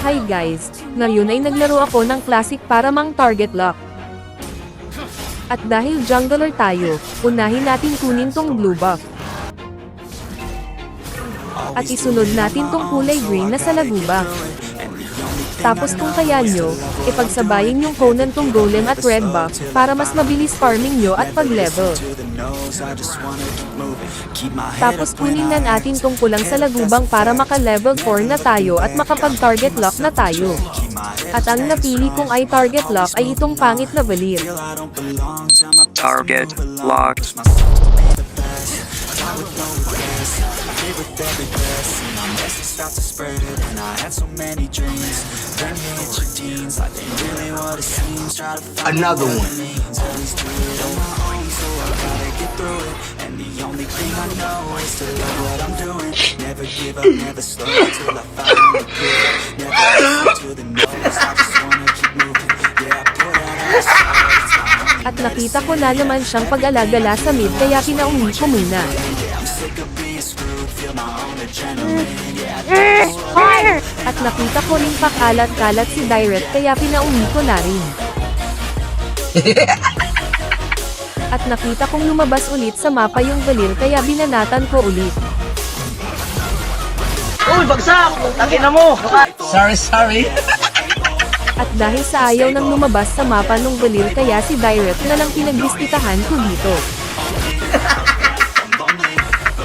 Hi guys, ngayon ay naglaro ako ng classic para mang target lock. At dahil jungler tayo, unahin natin kunin tong blue buff. At isunod natin tong kulay green na sa laguba. Tapos kung kaya nyo, ipagsabayin yung Conan tong golem at red buff, para mas mabilis farming nyo at pag-level. Tapos kunin na natin tong pulang sa lagubang para maka-level 4 na tayo at makapag-target lock na tayo. At ang napili kong ay target lock ay itong pangit na balir. Target locked. Another one. At nakita ko na naman siyang pag-alagala sa mid kaya pinauwi ko muna. At nakita ko rin pakalat-kalat si Direct kaya pinauwi ko na rin. At nakita kong lumabas ulit sa mapa yung Valir kaya binanatan ko ulit. Uy, bagsak! Takin na mo! Sorry. At dahil sa ayaw nang lumabas sa mapa nung Valir kaya si Direct na lang pinagdiskitahan ko dito.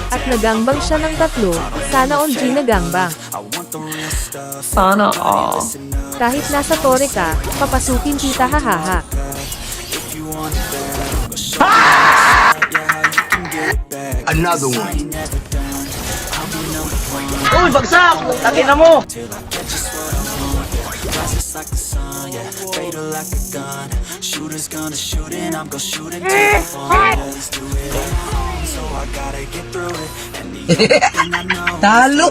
At nagangbang siya ng 3, sana all G nagangbang. Sana all. Kahit nasa tore ka, papasukin kita hahaha. Another one. Uy, bagsak! Takin na mo! Talo!